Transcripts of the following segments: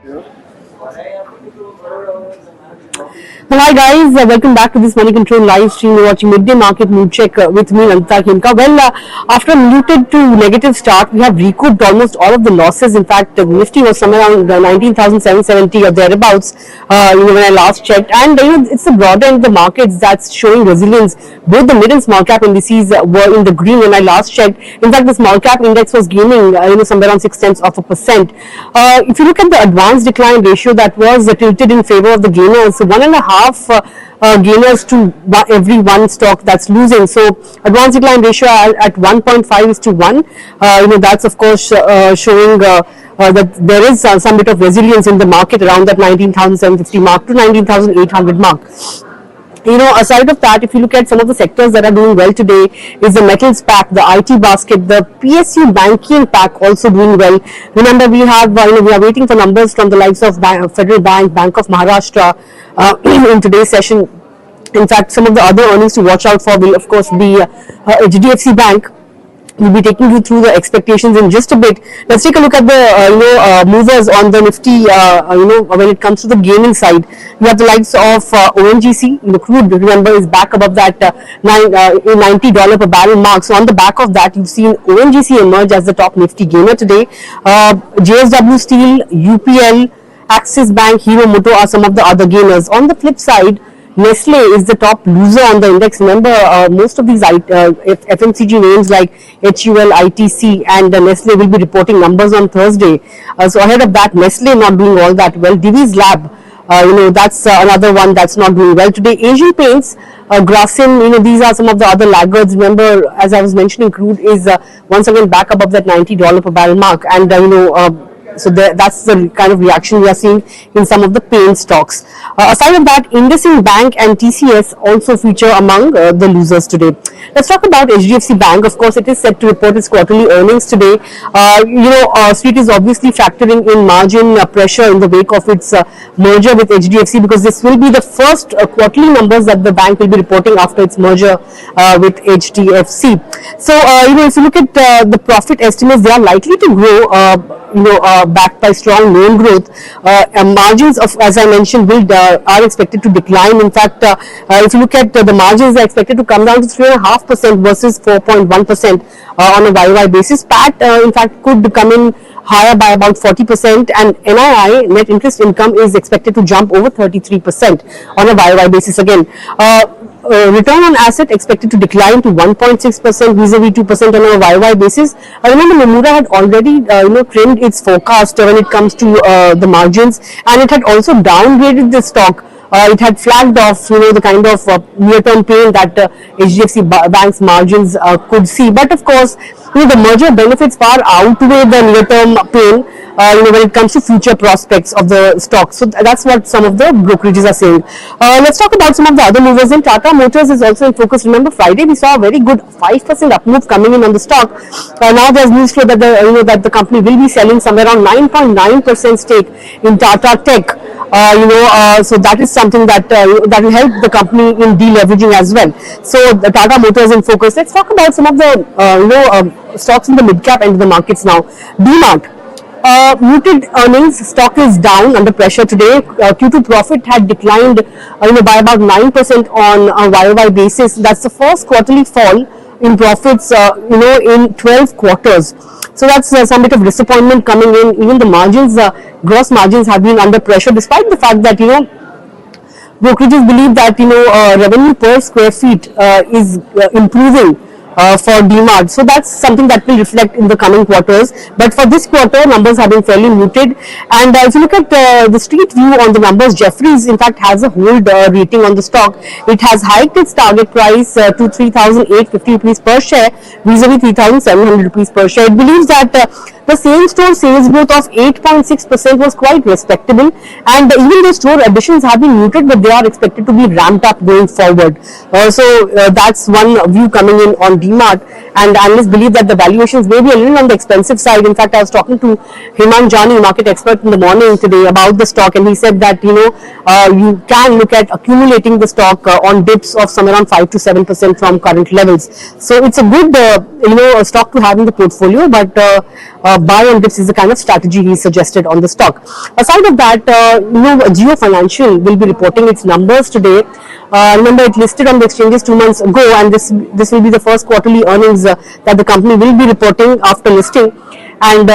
Well, hi guys, welcome back to this Moneycontrol live stream. You're watching Midday Market Mood Check with me, Nandita Khemka. Well, after a muted to negative start, we have recouped almost all of the losses. In fact, Nifty was somewhere around 19,770 or thereabouts, when I last checked. And, it's the broader end of the markets that's showing resilience. Both the mid and small cap indices were in the green when I last checked. In fact, the small cap index was gaining, somewhere around 0.6%. If you look at the advanced decline ratio, that was tilted in favor of the gainers. So 1.5 gainers to every one stock that's losing. So advanced decline ratio at 1.5:1. That's of course showing that there is some bit of resilience in the market around that 19,750 mark to 19,800 mark. Aside of that, if you look at some of the sectors that are doing well today, is the metals pack, the IT basket, the PSU banking pack also doing well. Remember, we are waiting for numbers from the likes of Federal Bank, Bank of Maharashtra in today's session. In fact, some of the other earnings to watch out for will, of course, be HDFC Bank. We'll be taking you through the expectations in just a bit. Let's take a look at the movers on the Nifty. When it comes to the gaming side, you have the likes of ONGC. The crude, remember, is back above that $90 per barrel mark. So on the back of that, you've seen ONGC emerge as the top Nifty gainer today. JSW Steel, UPL, Axis Bank, Hero Moto are some of the other gainers. On the flip side, Nestle is the top loser on the index. Remember, most of these FMCG names like HUL, ITC and Nestle will be reporting numbers on Thursday. So ahead of that, Nestle not doing all that well. Divi's Lab, that's another one that's not doing well today. Asian Paints, Grasim, these are some of the other laggards. Remember, as I was mentioning, crude is once again back above that $90 per barrel mark. And, so that's the kind of reaction we are seeing in some of the paint stocks. Aside from that, IndusInd Bank and TCS also feature among the losers today. Let's talk about HDFC Bank. Of course, it is set to report its quarterly earnings today. Street is obviously factoring in margin pressure in the wake of its merger with HDFC, because this will be the first quarterly numbers that the bank will be reporting after its merger with HDFC. So, if you look at the profit estimates, they are likely to grow, backed by strong loan growth. Margins of, as I mentioned, are expected to decline. In fact, if you look at the margins, are expected to come down to 3.5% versus 4.1% on a YY basis. PAT, in fact, could come in higher by about 40%, and NII, net interest income, is expected to jump over 33% on a YY basis again. Return on asset expected to decline to 1.6% vis-a-vis 2% on a YY basis. Remember, Nomura had already trimmed its forecast when it comes to the margins, and it had also downgraded the stock. It had flagged off, the kind of near-term pain that HDFC Bank's margins could see. But of course, the merger benefits far outweigh the near-term pain. When it comes to future prospects of the stock. So that's what some of the brokerages are saying. Let's talk about some of the other movers in. Tata Motors is also in focus. Remember, Friday we saw a very good 5% up move coming in on the stock. Now there's news flow that that the company will be selling somewhere around 9.9% stake in Tata Tech. So that is something that that will help the company in deleveraging as well. So the Tata Motors in focus. Let's talk about some of the stocks in the mid-cap end of the markets now. DMart. Muted earnings, stock is down under pressure today. Q2 profit had declined by about 9% on a YOY basis. That's the first quarterly fall in profits in 12 quarters. So that's some bit of disappointment coming in. Even the margins, gross margins, have been under pressure, despite the fact that brokerages believe that revenue per square feet is improving for DMart. So that's something that will reflect in the coming quarters. But for this quarter, numbers have been fairly muted. And if you look at the street view on the numbers, Jefferies in fact has a hold rating on the stock. It has hiked its target price to 3,850 rupees per share vis-a-vis 3,700 rupees per share. It believes that the same-store sales growth of 8.6% was quite respectable, and even though store additions have been muted, but they are expected to be ramped up going forward. So that's one view coming in on DMart, and analysts believe that the valuations may be a little on the expensive side. In fact, I was talking to Hemant Jani, market expert, in the morning today about the stock, and he said that you can look at accumulating the stock on dips of somewhere around 5 to 7% from current levels. So it's a good stock to have in the portfolio, but buy on dips is the kind of strategy he suggested on the stock. Aside of that, Jio Financial will be reporting its numbers today. Remember, it listed on the exchanges 2 months ago, and this will be the first quarterly earnings that the company will be reporting after listing. And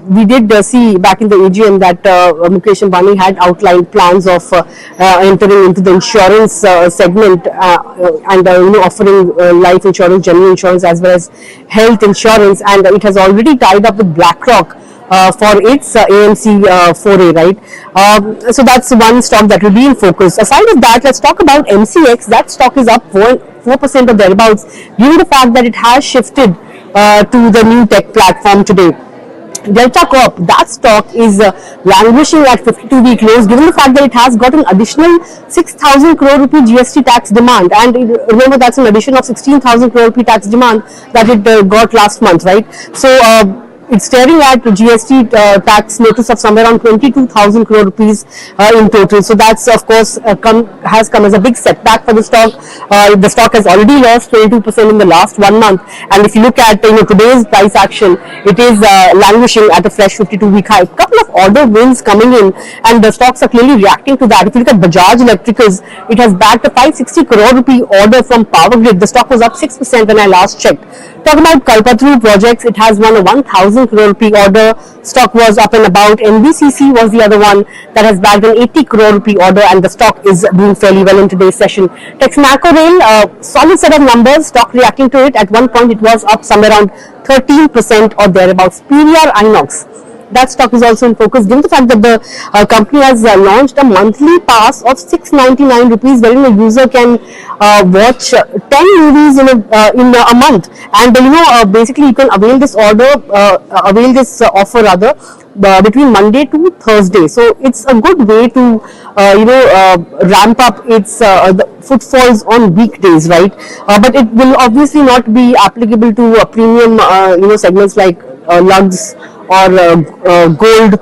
we did see back in the AGM that Mukesh Ambani had outlined plans of entering into the insurance segment and offering life insurance, general insurance, as well as health insurance. And it has already tied up with BlackRock for its AMC foray, right? So that's one stock that will be in focus. Aside of that, let's talk about MCX. That stock is up 4% or thereabouts, given the fact that it has shifted to the new tech platform today. Delta Corp, that stock is languishing at 52-week lows, given the fact that it has got an additional 6,000 crore rupee GST tax demand, and remember that's an addition of 16,000 crore rupee tax demand that it got last month, right? So it's staring at GST tax notice of somewhere around 22,000 crore rupees in total. So that's of course has come as a big setback for the stock. The stock has already lost 22% in the last 1 month, and if you look at today's price action, it is languishing at a fresh 52-week high. Couple of order wins coming in, and the stocks are clearly reacting to that. If you look at Bajaj Electricals, it has bagged a 560 crore rupee order from Power Grid. The stock was up 6% when I last checked. Talk about Kalpataru projects, it has won a 1,000 crore rupee order. Stock was up and about. NBCC was the other one that has bagged an 80 crore rupee order, and the stock is doing fairly well in today's session. Texmaco Rail, solid set of numbers, stock reacting to it. At one point it was up somewhere around 13% or thereabouts. PVR Inox, that stock is also in focus, given the fact that the company has launched a monthly pass of 699 rupees, wherein a user can watch 10 movies in a month. And basically you can avail this offer rather between Monday to Thursday. So it's a good way to ramp up its the footfalls on weekdays, right? But it will obviously not be applicable to premium segments like lugs or gold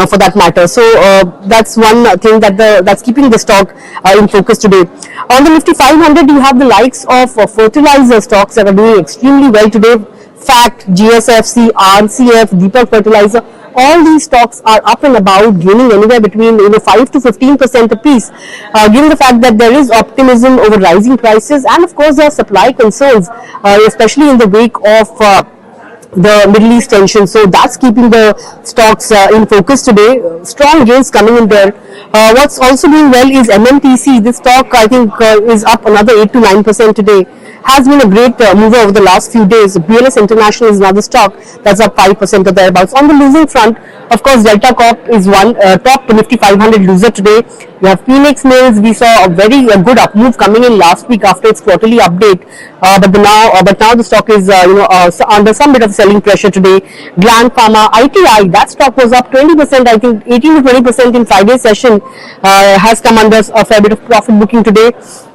for that matter. So that's one thing that's keeping the stock in focus today. On the Nifty 500, you have the likes of fertilizer stocks that are doing extremely well today. Fact, GSFC, RCF, Deepak Fertilizer, all these stocks are up and about, gaining anywhere between 5 to 15% apiece, given the fact that there is optimism over rising prices, and of course there are supply concerns, especially in the wake of the Middle East tension. So that's keeping the stocks in focus today. Strong gains coming in there. What's also doing well is MMTC. This stock I think is up another 8 to 9% today. Has been a great mover over the last few days. BLS International is another stock that's up 5% or thereabouts. On the losing front, of course, Delta Corp is one top Nifty 500 loser today. We have Phoenix Mills. We saw a very good up move coming in last week after its quarterly update, but now the stock is under some bit of selling pressure today. Gland Pharma, ITI, that stock was up 20%. I think 18 to 20% in Friday's session, has come under a fair bit of profit booking today.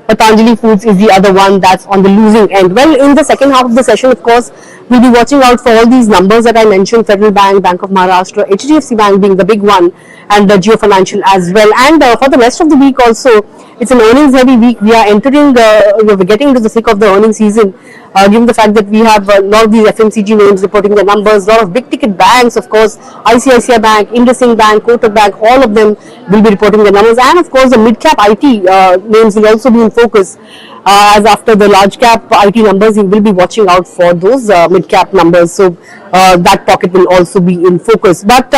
Patanjali Foods is the other one that's on the losing end. Well, in the second half of the session, of course, we'll be watching out for all these numbers that I mentioned: Federal Bank, Bank of Maharashtra, HDFC Bank being the big one, and the Jio Financial as well. And for the rest of the week also, it's an earnings heavy week. We are entering, we're getting into the thick of the earnings season, given the fact that we have a lot of these FMCG names reporting their numbers, a lot of big ticket banks, of course, ICICI Bank, IndusInd Bank, Kotak Bank, all of them will be reporting their numbers. And of course, the mid-cap IT names will also be in focus. As after the large cap IT numbers, you will be watching out for those mid-cap numbers. So that pocket will also be in focus. But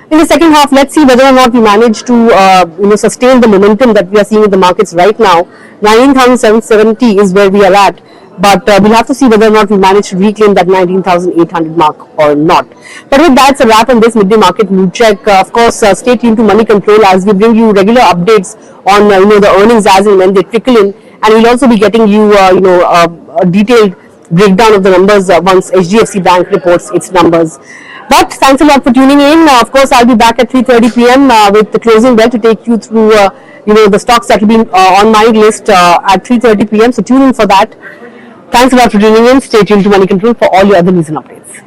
in the second half, let's see whether or not we manage to sustain the momentum that we are seeing in the markets right now. 19,770 is where we are at. But we'll have to see whether or not we manage to reclaim that 19,800 mark or not. But with that, it's a wrap on this midday market mood check. Of course, stay tuned to Moneycontrol as we bring you regular updates on the earnings as and when they trickle in, and we'll also be getting you a detailed breakdown of the numbers once HDFC Bank reports its numbers. But thanks a lot for tuning in. Of course, I'll be back at 3:30 p.m. With the closing bell to take you through the stocks that will be on my list at 3:30 p.m. So tune in for that. Thanks a lot for tuning in. Stay tuned to Moneycontrol for all your other news and updates.